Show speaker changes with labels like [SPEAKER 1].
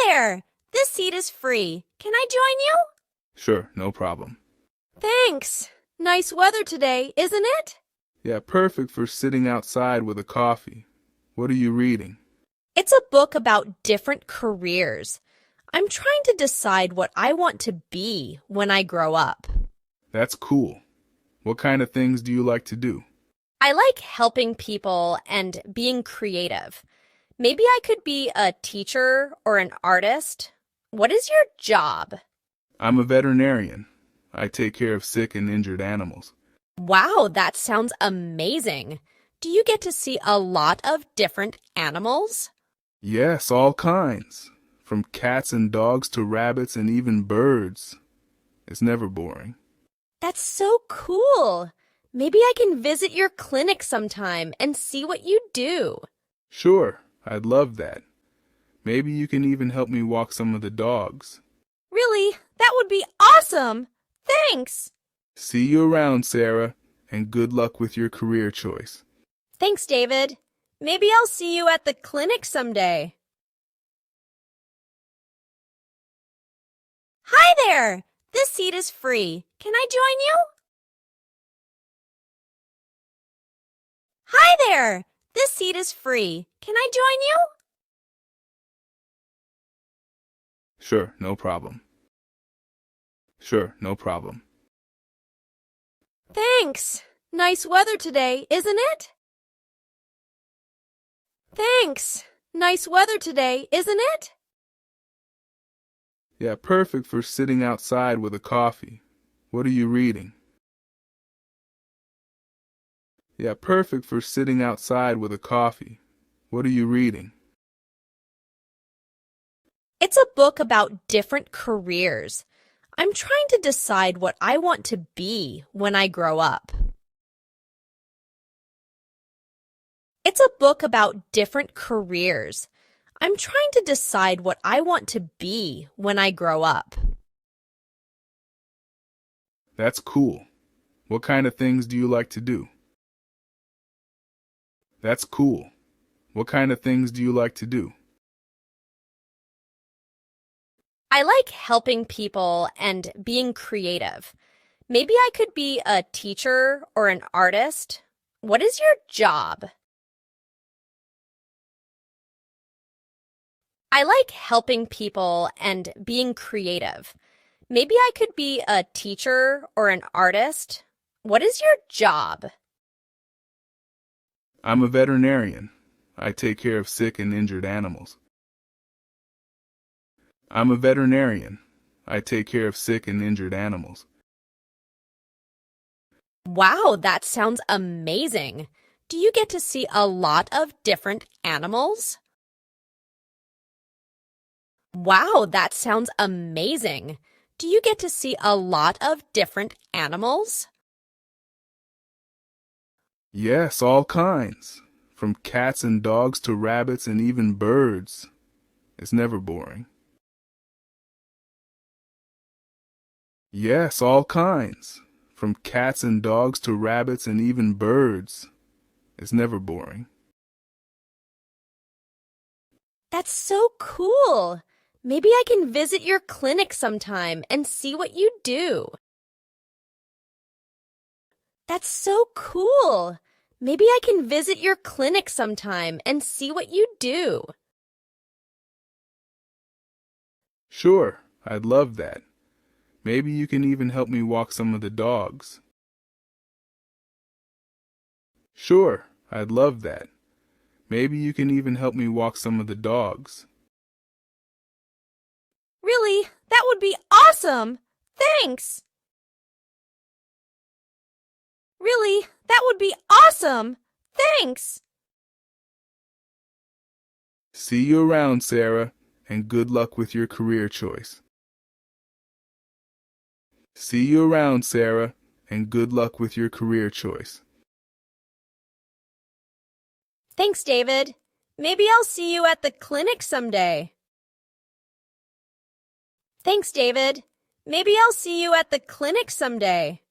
[SPEAKER 1] there! This seat is free. Can I join you?
[SPEAKER 2] Sure, no problem.
[SPEAKER 1] Thanks. Nice weather today, isn't it?
[SPEAKER 2] Yeah, perfect for sitting outside with a coffee. What are you reading?
[SPEAKER 1] It's a book about different careers. I'm trying to decide what I want to be when I grow up.
[SPEAKER 2] That's cool. What kind of things do you like to do?
[SPEAKER 1] I like helping people and being creative. Maybe I could be a teacher or an artist. What is your job?
[SPEAKER 2] I'm a veterinarian. I take care of sick and injured animals.
[SPEAKER 1] Wow, that sounds amazing. Do you get to see a lot of different animals?
[SPEAKER 2] Yes, all kinds. From cats and dogs to rabbits and even birds. It's never boring.
[SPEAKER 1] That's so cool. Maybe I can visit your clinic sometime and see what you do.
[SPEAKER 2] Sure, I'd love that. Maybe you can even help me walk some of the dogs.
[SPEAKER 1] Really? That would be awesome. Thanks.
[SPEAKER 2] See you around, Sarah, and good luck with your career choice.
[SPEAKER 1] Thanks, David. Maybe I'll see you at the clinic someday. Hi there! This seat is free. Can I join you? Hi there! This seat is free. Can I join you?
[SPEAKER 2] Sure, no problem. Sure, no problem.
[SPEAKER 1] Thanks. Nice weather today, isn't it? Thanks. Nice weather today, isn't it?
[SPEAKER 2] Yeah, perfect for sitting outside with a coffee. What are you reading? Yeah, perfect for sitting outside with a coffee. What are you reading?
[SPEAKER 1] It's a book about different careers. I'm trying to decide what I want to be when I grow up. It's a book about different careers. I'm trying to decide what I want to be when I grow up.
[SPEAKER 2] That's cool. What kind of things do you like to do? That's cool. What kind of things do you like to do?
[SPEAKER 1] I like helping people and being creative. Maybe I could be a teacher or an artist. What is your job? I like helping people and being creative. Maybe I could be a teacher or an artist. What is your job?
[SPEAKER 2] I'm a veterinarian. I take care of sick and injured animals. I'm a veterinarian. I take care of sick and injured animals.
[SPEAKER 1] Wow, that sounds amazing. Do you get to see a lot of different animals? Wow, that sounds amazing. Do you get to see a lot of different animals?
[SPEAKER 2] Yes, all kinds. From cats and dogs to rabbits and even birds. It's never boring. Yes, all kinds. From cats and dogs to rabbits and even birds. It's never boring.
[SPEAKER 1] That's so cool. Maybe I can visit your clinic sometime and see what you do. That's so cool. Maybe I can visit your clinic sometime and see what you do.
[SPEAKER 2] Sure, I'd love that. Maybe you can even help me walk some of the dogs. Sure, I'd love that. Maybe you can even help me walk some of the dogs.
[SPEAKER 1] Really? That would be awesome. Thanks. Really? That would be awesome. Thanks.
[SPEAKER 2] See you around, Sarah, and good luck with your career choice. See you around, Sarah, and good luck with your career choice.
[SPEAKER 1] Thanks, David. Maybe I'll see you at the clinic someday. Thanks, David. Maybe I'll see you at the clinic someday.